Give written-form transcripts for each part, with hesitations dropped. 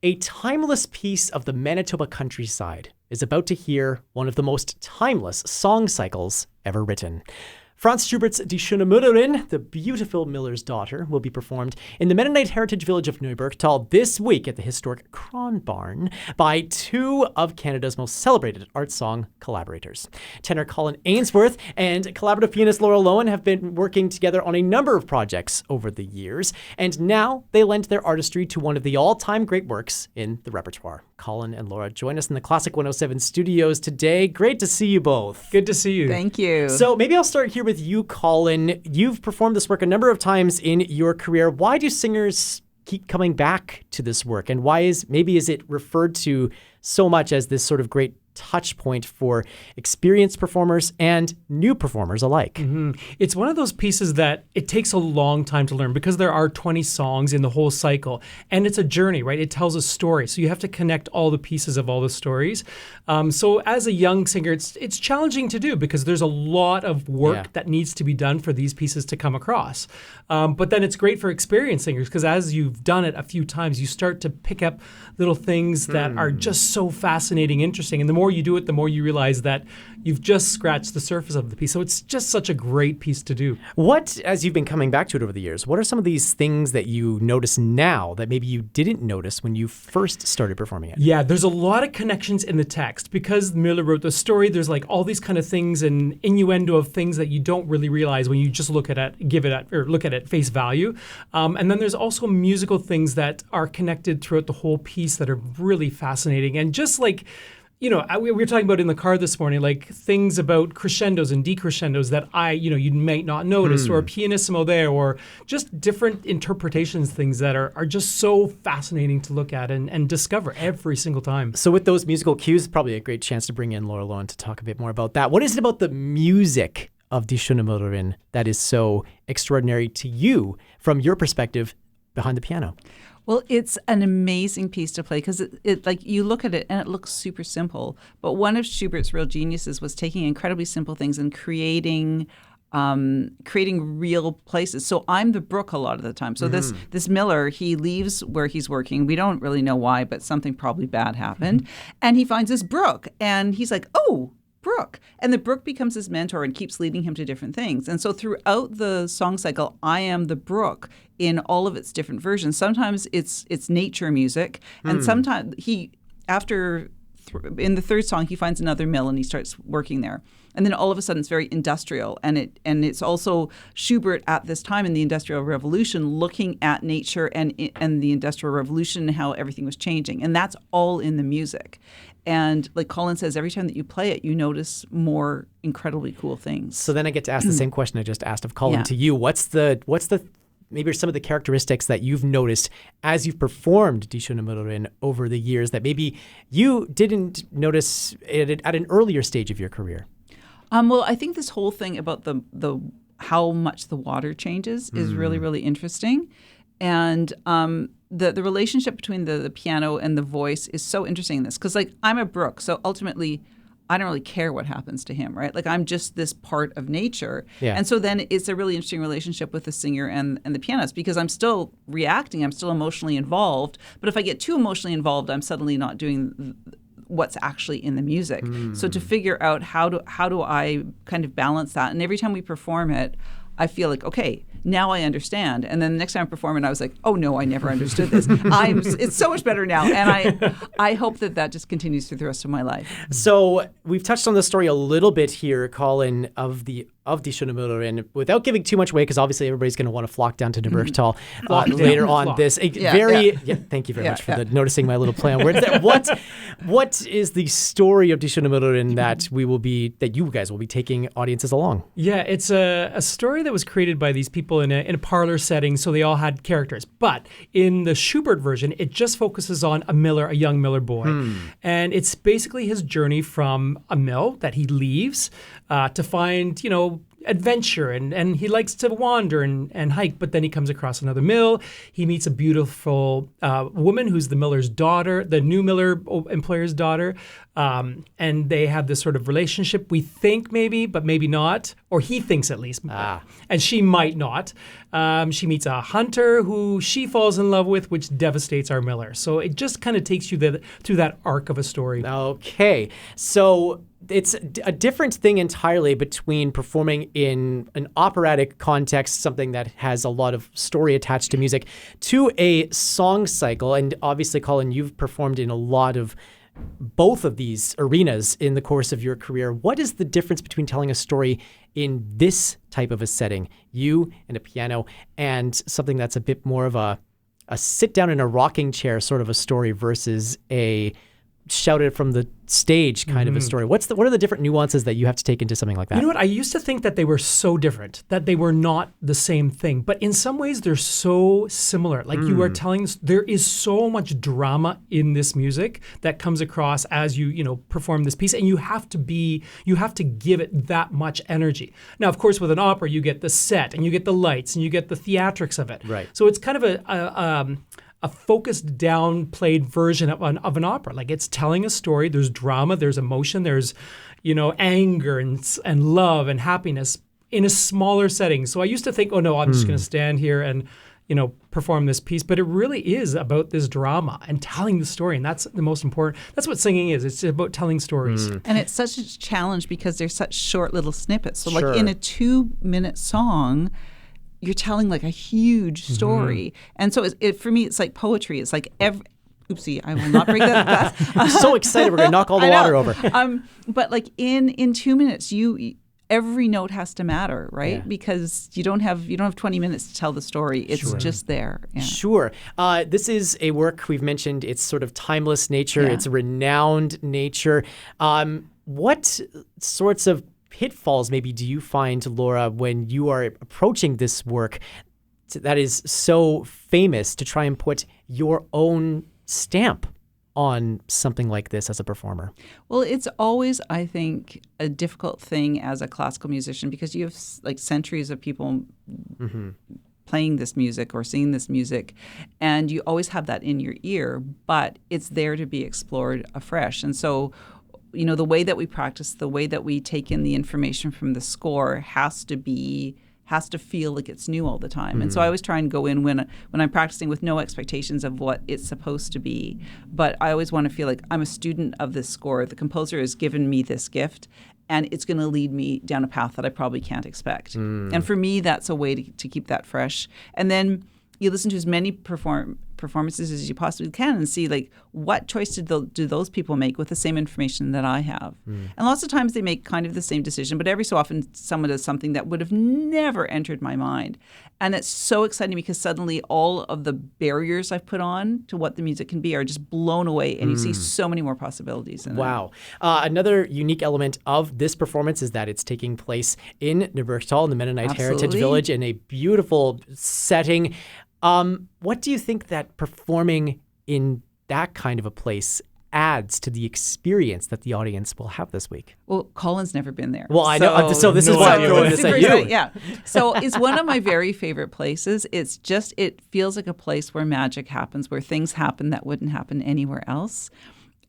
A timeless piece of the Manitoba countryside is about to hear one of the most timeless song cycles ever written. Franz Schubert's Die schöne Müllerin, the beautiful miller's daughter, will be performed in the Mennonite heritage village of Neubergthal this week at the historic Krahn Barn by two of Canada's most celebrated art song collaborators. Tenor Colin Ainsworth and collaborative pianist Laura Loewen have been working together on a number of projects over the years, and now they lend their artistry to one of the all-time great works in the repertoire. Colin and Laura join us in the Classic 107 studios today. Great to see you both. Good to see you. Thank you. So maybe I'll start here with you, Colin. You've performed this work a number of times in your career. Why do singers keep coming back to this work? And why is it referred to so much as this sort of great touch point for experienced performers and new performers alike? Mm-hmm. It's one of those pieces that it takes a long time to learn because there are 20 songs in the whole cycle, and it's a journey, right? It tells a story, so you have to connect all the pieces of all the stories. So as a young singer, it's challenging to do because there's a lot of work that needs to be done for these pieces to come across. But then it's great for experienced singers because as you've done it a few times, you start to pick up little things that are just so fascinating, interesting, and the more you do it, the more you realize that you've just scratched the surface of the piece. So it's just such a great piece to do. As you've been coming back to it over the years, what are some of these things that you notice now that maybe you didn't notice when you first started performing it? Yeah, there's a lot of connections in the text. Because Müller wrote the story, there's like all these kind of things and innuendo of things that you don't really realize when you just look at it face value. And then there's also musical things that are connected throughout the whole piece that are really fascinating. And just like, we were talking about in the car this morning, like things about crescendos and decrescendos that you might not notice, or pianissimo there, or just different interpretations, things that are just so fascinating to look at and discover every single time. So with those musical cues, probably a great chance to bring in Laura Loewen to talk a bit more about that. What is it about the music of Die schöne Müllerin that is so extraordinary to you from your perspective behind the piano? Well, it's an amazing piece to play because it like you look at it and it looks super simple. But one of Schubert's real geniuses was taking incredibly simple things and creating real places. So I'm the brook a lot of the time. So this miller, he leaves where he's working. We don't really know why, but something probably bad happened. And he finds this brook and he's like, oh, brook. And the brook becomes his mentor and keeps leading him to different things. And so throughout the song cycle, I am the brook in all of its different versions. Sometimes it's nature music, and sometimes in the third song, he finds another mill and he starts working there. And then all of a sudden it's very industrial. And it's also Schubert at this time in the Industrial Revolution looking at nature and the Industrial Revolution and how everything was changing. And that's all in the music. And like Colin says, every time that you play it, you notice more incredibly cool things. So then I get to ask the same question I just asked of Colin to you. What's the maybe some of the characteristics that you've noticed as you've performed Die schöne Müllerin over the years that maybe you didn't notice at an earlier stage of your career? Well, I think this whole thing about the how much the water changes is really, really interesting. And the relationship between the piano and the voice is so interesting in this. Because, like, I'm a brook, so ultimately I don't really care what happens to him, right? Like, I'm just this part of nature. Yeah. And so then it's a really interesting relationship with the singer and the pianist because I'm still reacting, I'm still emotionally involved. But if I get too emotionally involved, I'm suddenly not doing what's actually in the music. So to figure out how do I kind of balance that, and every time we perform it, I feel like, okay, now I understand. And then the next time I perform it, I was like, oh no, I never understood this. It's so much better now. And I hope that just continues through the rest of my life. So we've touched on the story a little bit here, Colin, of Die schöne Müllerin, without giving too much away, because obviously everybody's going to want to flock down to Neubergthal later on this. Thank you very much for noticing my little play on words there. What is the story of Die schöne Müllerin that you guys will be taking audiences along? Yeah, it's a story that was created by these people in a parlor setting, so they all had characters. But in the Schubert version, it just focuses on a young miller boy. And it's basically his journey from a mill that he leaves to find, adventure and he likes to wander and hike, but then he comes across another mill. He meets a beautiful woman who's the miller's daughter, the new miller employer's daughter, And they have this sort of relationship, we think maybe, but maybe not, or he thinks at least, and she might not. She meets a hunter who she falls in love with, which devastates our Miller. So it just kind of takes you through that arc of a story. Okay, so it's a different thing entirely between performing in an operatic context, something that has a lot of story attached to music, to a song cycle. And obviously, Colin, you've performed in a lot of both of these arenas in the course of your career. What is the difference between telling a story in this type of a setting, you and a piano, and something that's a bit more of a sit down in a rocking chair sort of a story versus a shouted from the stage kind of a story? What are the different nuances that you have to take into something like that? You know what? I used to think that they were so different, that they were not the same thing. But in some ways, they're so similar. Like you are telling, there is so much drama in this music that comes across as you perform this piece, and you have to give it that much energy. Now, of course, with an opera, you get the set, and you get the lights, and you get the theatrics of it. Right. So it's kind of a focused down played version of an opera. Like it's telling a story. There's drama, there's emotion, there's, anger and love and happiness in a smaller setting. So I used to think, oh no, I'm just going to stand here and, perform this piece. But it really is about this drama and telling the story. And that's the most important. That's what singing is. It's about telling stories. And it's such a challenge because there's such short little snippets. So Sure. like in a 2-minute song, you're telling like a huge story. And so for me, it's like poetry. It's like oopsie, I will not break that. I'm so excited we're going to knock all the water over. But like in 2 minutes, every note has to matter, right? Yeah. Because you don't have 20 minutes to tell the story. It's just there. Yeah. Sure. This is a work we've mentioned. It's sort of timeless nature. Yeah. It's renowned nature. What sorts of pitfalls maybe do you find, Laura, when you are approaching this work that is so famous, to try and put your own stamp on something like this as a performer? Well, it's always, I think, a difficult thing as a classical musician because you have like centuries of people playing this music or singing this music, and you always have that in your ear, but it's there to be explored afresh. And so the way that we practice, the way that we take in the information from the score has to feel like it's new all the time. And so I always try and go in when I'm practicing with no expectations of what it's supposed to be. But I always want to feel like I'm a student of this score. The composer has given me this gift, and it's going to lead me down a path that I probably can't expect. And for me, that's a way to keep that fresh. And then you listen to as many performances as you possibly can and see like what choice do those people make with the same information that I have. And lots of times they make kind of the same decision, but every so often someone does something that would have never entered my mind. And it's so exciting because suddenly all of the barriers I've put on to what the music can be are just blown away, and you see so many more possibilities in it. Wow. Another unique element of this performance is that it's taking place in Neubergthal, in the Mennonite Heritage Absolutely. Village, in a beautiful setting. What do you think that performing in that kind of a place adds to the experience that the audience will have this week? Well, Colin's never been there. Well, I know. So this is no why I'm idea throwing what this Super at you. exciting, yeah. So it's one of my very favorite places. It feels like a place where magic happens, where things happen that wouldn't happen anywhere else.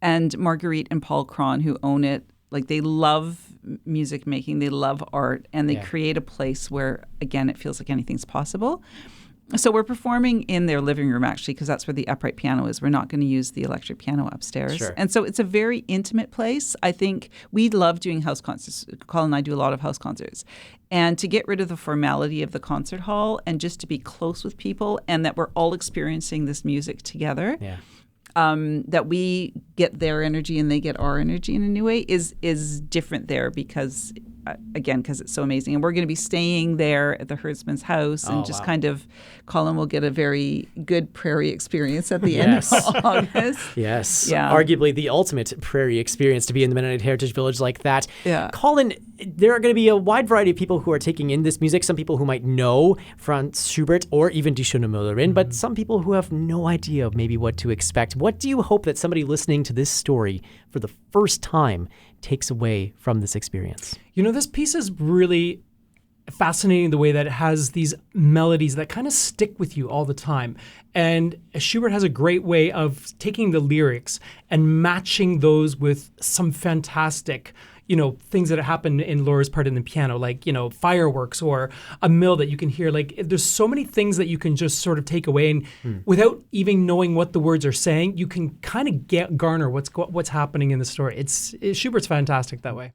And Marguerite and Paul Krahn, who own it, like they love music making, they love art, and they create a place where, again, it feels like anything's possible. So we're performing in their living room, actually, because that's where the upright piano is. We're not going to use the electric piano upstairs. Sure. And so it's a very intimate place. I think we love doing house concerts. Colin and I do a lot of house concerts. And to get rid of the formality of the concert hall and just to be close with people and that we're all experiencing this music together, that we get their energy and they get our energy in a new way is different there because it's so amazing. And we're going to be staying there at the herdsman's house and kind of, Colin will get a very good prairie experience at the end of August. Yes. Yeah. Arguably the ultimate prairie experience to be in the Mennonite Heritage Village like that. Yeah. Colin, there are going to be a wide variety of people who are taking in this music. Some people who might know Franz Schubert or even Die schöne Müllerin, but some people who have no idea maybe what to expect. What do you hope that somebody listening to this story for the first time takes away from this experience? This piece is really fascinating the way that it has these melodies that kind of stick with you all the time. And Schubert has a great way of taking the lyrics and matching those with some fantastic, things that happen in Laura's part in the piano, like, fireworks or a mill that you can hear. Like, there's so many things that you can just sort of take away, and without even knowing what the words are saying, you can kind of garner what's happening in the story. Schubert's fantastic that way.